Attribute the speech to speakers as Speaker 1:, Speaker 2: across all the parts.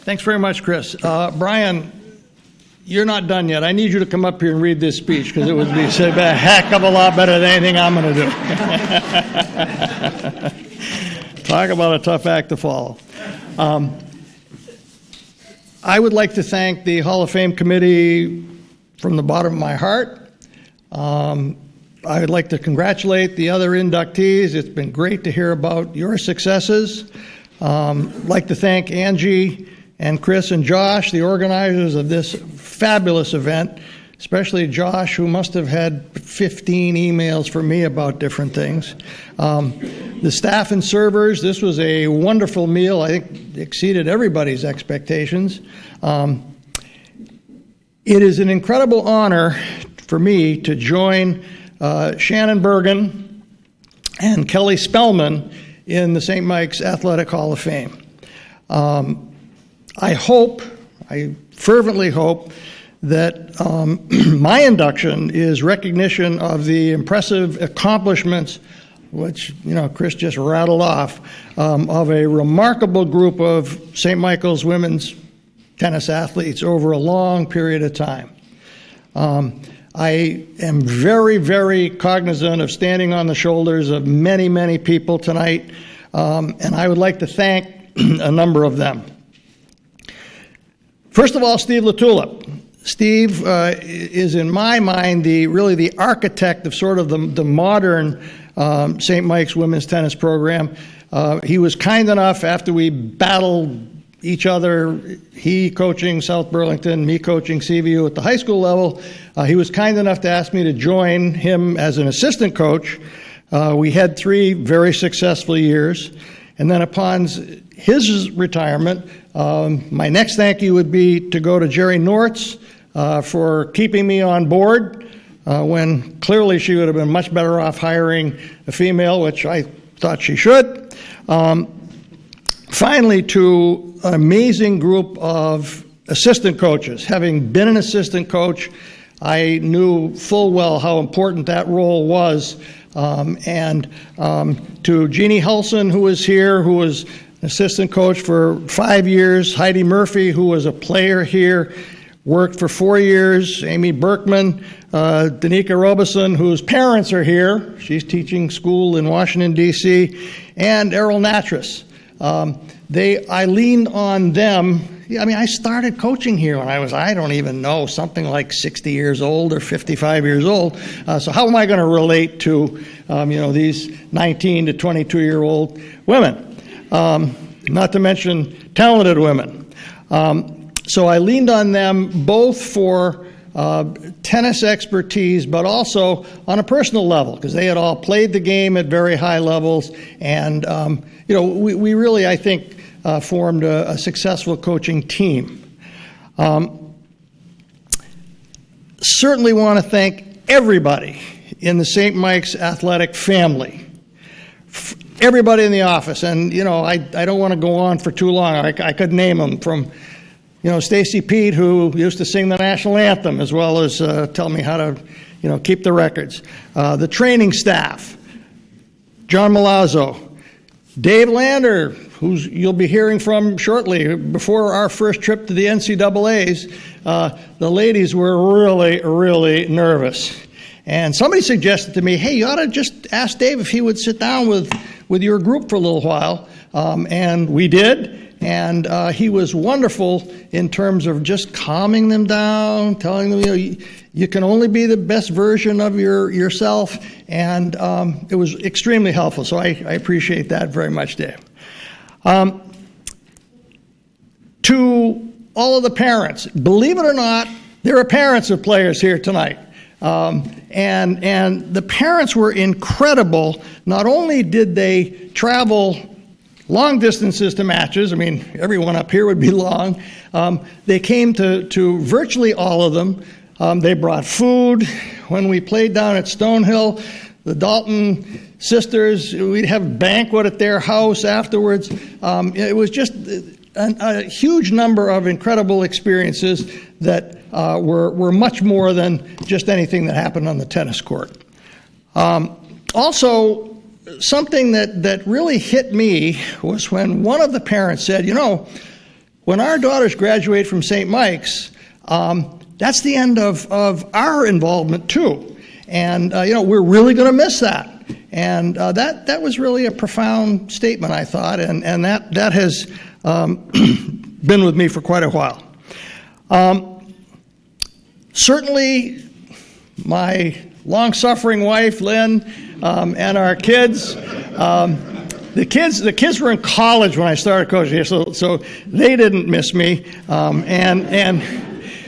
Speaker 1: Thanks very much, Chris. Brian, you're not done yet. I need you to come up here and read this speech because it would be a heck of a lot better than anything I'm going to do. Talk about a tough act to follow. I would like to thank the Hall of Fame committee from the bottom of my heart. I would like to congratulate the other inductees. It's been great to hear about your successes. I'd like to thank Angie and Chris and Josh, the organizers of this fabulous event, especially Josh, who must have had 15 emails from me about different things. The staff and servers, this was a wonderful meal. I think exceeded everybody's expectations. It is an incredible honor for me to join Shannon Bergen and Kelly Spellman in the St. Mike's Athletic Hall of Fame. I fervently hope that my induction is recognition of the impressive accomplishments, which, Chris just rattled off, of a remarkable group of St. Michael's women's tennis athletes over a long period of time. I am very, very cognizant of standing on the shoulders of many, many people tonight, and I would like to thank a number of them. First of all, Steve LaTulip. Steve is, in my mind, really the architect of sort of the modern St. Mike's women's tennis program. He was kind enough, after we battled each other, he coaching South Burlington, me coaching CVU at the high school level, he was kind enough to ask me to join him as an assistant coach. We had 3 very successful years. And then upon his retirement, my next thank you would be to go to Jerry Nortz for keeping me on board when clearly she would have been much better off hiring a female, which I thought she should. Finally, to an amazing group of assistant coaches. Having been an assistant coach, I knew full well how important that role was. And to Jeannie Hulson, who was here, who was assistant coach for 5 years, Heidi Murphy, who was a player here, worked for 4 years, Amy Berkman, Danica Robeson, whose parents are here, she's teaching school in Washington, D.C., and Errol Natras. I leaned on them. I started coaching here when I was, I don't even know, something like 60 years old or 55 years old. So how am I going to relate to, these 19 to 22-year-old women? Not to mention talented women. So I leaned on them both for tennis expertise, but also on a personal level, because they had all played the game at very high levels. And, we really, I think, formed a successful coaching team. Certainly want to thank everybody in the St. Mike's athletic family. Everybody in the office, and I don't want to go on for too long. I could name them from, Stacy Pete, who used to sing the national anthem, as well as tell me how to, keep the records. The training staff, John Malazzo, Dave Lander, who you'll be hearing from shortly. Before our first trip to the NCAAs, the ladies were really, really nervous. And somebody suggested to me, hey, you ought to just ask Dave if he would sit down with your group for a little while. And we did. And he was wonderful in terms of just calming them down, telling them, you can only be the best version of yourself. And it was extremely helpful. So I appreciate that very much, Dave. To all of the parents, believe it or not, there are parents of players here tonight. And the parents were incredible. Not only did they travel long distances to matches, everyone up here would be long, they came to virtually all of them. They brought food. When we played down at Stonehill, the Dalton sisters, we'd have a banquet at their house afterwards. It was just a huge number of incredible experiences that were much more than just anything that happened on the tennis court. Also, something that really hit me was when one of the parents said, when our daughters graduate from St. Mike's, that's the end of our involvement too. And, we're really going to miss that. And that was really a profound statement, I thought, and that has been with me for quite a while. Certainly, my long-suffering wife, Lynn, and our kids. The kids were in college when I started coaching here, so they didn't miss me. And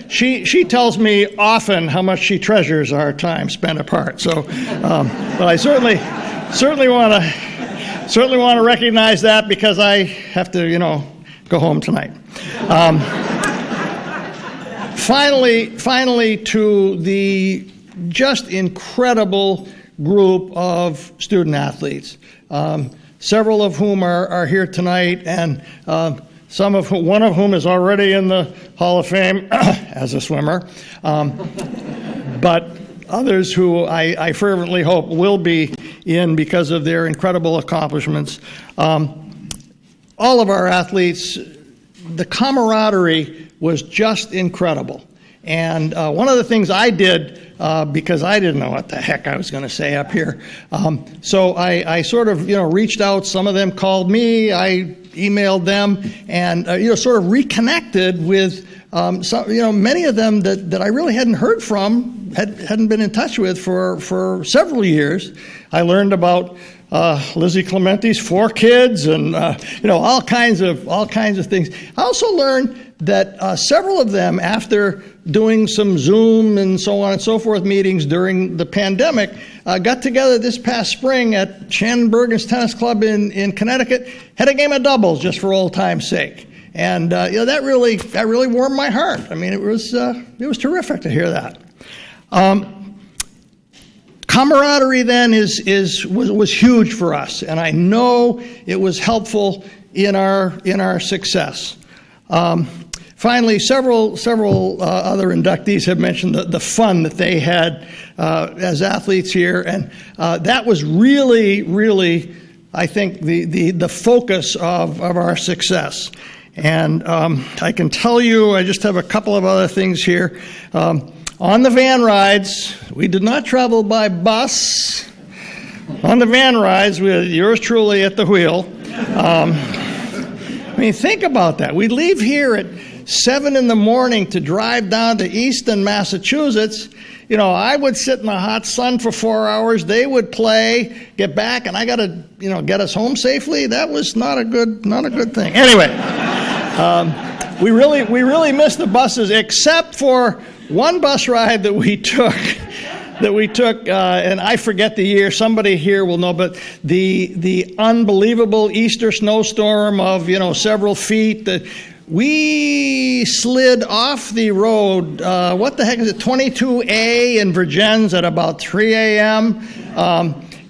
Speaker 1: she tells me often how much she treasures our time spent apart. So, but I certainly want to recognize that because I have to, go home tonight. Finally, to the just incredible group of student athletes, several of whom are here tonight, and one of whom is already in the Hall of Fame as a swimmer, but others who I fervently hope will be in because of their incredible accomplishments. All of our athletes, the camaraderie was just incredible. And one of the things I did, because I didn't know what the heck I was going to say up here, so I sort of, reached out. Some of them called me. I emailed them, and sort of reconnected with many of them that I really hadn't heard from, hadn't been in touch with for several years. I learned about Lizzie Clementi's 4 kids, and all kinds of things. I also learned that several of them, after doing some Zoom and so on and so forth meetings during the pandemic, got together this past spring at Shannon Bergen's Tennis Club in Connecticut, had a game of doubles just for old time's sake, and that really warmed my heart. I mean, it was terrific to hear that. Camaraderie then was huge for us, and I know it was helpful in our success. Finally, several other inductees have mentioned the fun that they had as athletes here, and that was really, I think, the focus of our success. And I can tell you, I just have a couple of other things here. On the van rides, we did not travel by bus. On the van rides, with yours truly at the wheel. Think about that. We'd leave here at 7 in the morning to drive down to Easton, Massachusetts. I would sit in the hot sun for 4 hours. They would play, get back, and I got to, get us home safely. That was not a good thing. Anyway, we really missed the buses, except for one bus ride that we took, and I forget the year. Somebody here will know, but the unbelievable Easter snowstorm of several feet. We slid off the road. What the heck is it? 22A in Virgins at about 3 a.m.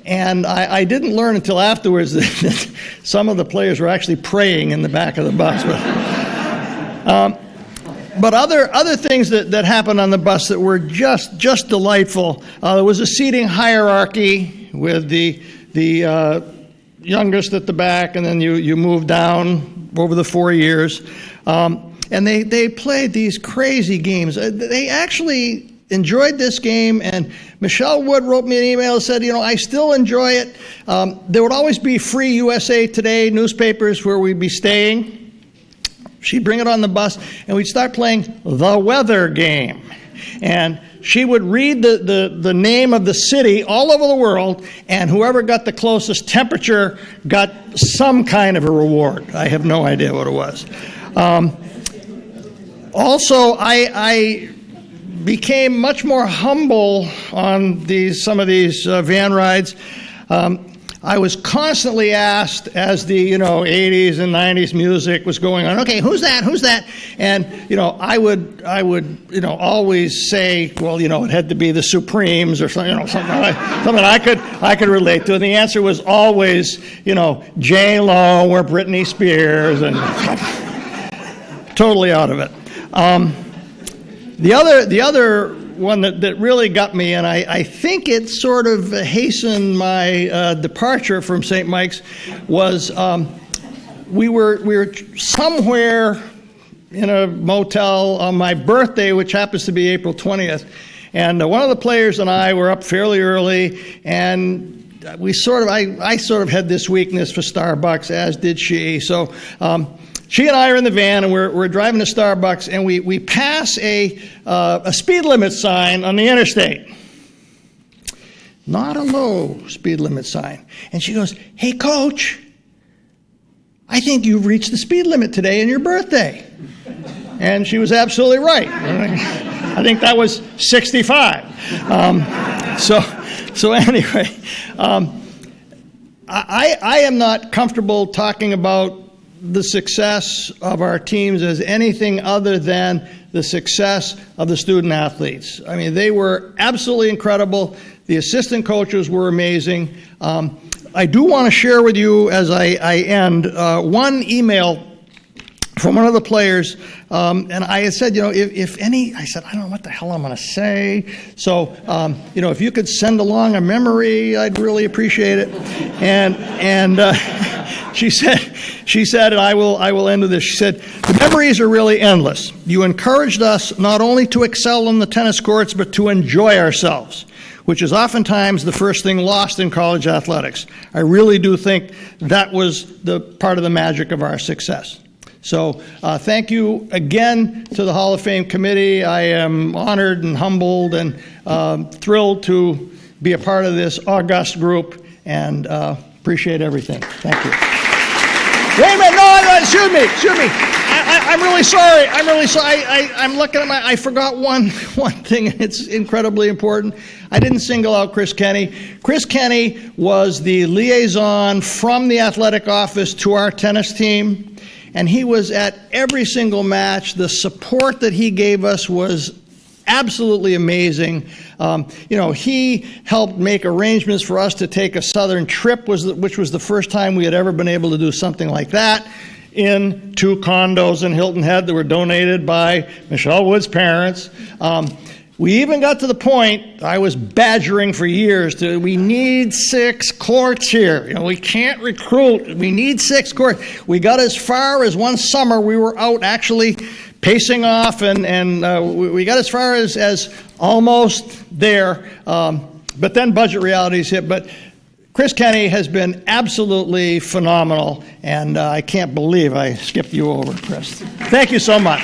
Speaker 1: And I didn't learn until afterwards that some of the players were actually praying in the back of the bus. But other things that happened on the bus that were just delightful. There was a seating hierarchy with the youngest at the back, and then you move down over the 4 years. And they played these crazy games. They actually enjoyed this game, and Michelle Wood wrote me an email and said, I still enjoy it. There would always be free USA Today newspapers where we'd be staying. She'd bring it on the bus, and we'd start playing the weather game. And she would read the name of the city all over the world, and whoever got the closest temperature got some kind of a reward. I have no idea what it was. Also, I became much more humble on some of these van rides. I was constantly asked as the 80s and 90s music was going on, okay, who's that? And I would always say, well, it had to be the Supremes or something, something I could relate to. And the answer was always, J-Lo or Britney Spears, and totally out of it. The other one that really got me, and I think it sort of hastened my departure from St. Mike's, was we were somewhere in a motel on my birthday, which happens to be April 20th. And one of the players and I were up fairly early, and I sort of had this weakness for Starbucks, as did she. So she and I are in the van, and we're driving to Starbucks, and we pass a speed limit sign on the interstate. Not a low speed limit sign. And she goes, "Hey, Coach, I think you've reached the speed limit today on your birthday." And she was absolutely right. I think that was 65. So anyway, I am not comfortable talking about the success of our teams as anything other than the success of the student athletes. I mean, they were absolutely incredible. The assistant coaches were amazing. I do want to share with you as I end one email from one of the players, and I had said, if any, I said, I don't know what the hell I'm going to say. So, if you could send along a memory, I'd really appreciate it. And she said, and I will end with this. She said, "The memories are really endless. You encouraged us not only to excel on the tennis courts, but to enjoy ourselves, which is oftentimes the first thing lost in college athletics. I really do think that was the part of the magic of our success." So thank you again to the Hall of Fame committee. I am honored and humbled and thrilled to be a part of this august group, and appreciate everything. Thank you. Wait a minute, no, excuse me. I'm really sorry. I'm looking at I forgot one thing, and it's incredibly important. I didn't single out Chris Kenny. Chris Kenny was the liaison from the athletic office to our tennis team. And he was at every single match. The support that he gave us was absolutely amazing. He helped make arrangements for us to take a southern trip, which was the first time we had ever been able to do something like that, in 2 condos in Hilton Head that were donated by Michelle Wood's parents. We even got to the point, I was badgering for years, we need 6 courts here. We can't recruit. We need 6 courts. We got as far as one summer we were out actually pacing off, and we got as far as almost there. But then budget realities hit. But Chris Kenny has been absolutely phenomenal, and I can't believe I skipped you over, Chris. Thank you so much.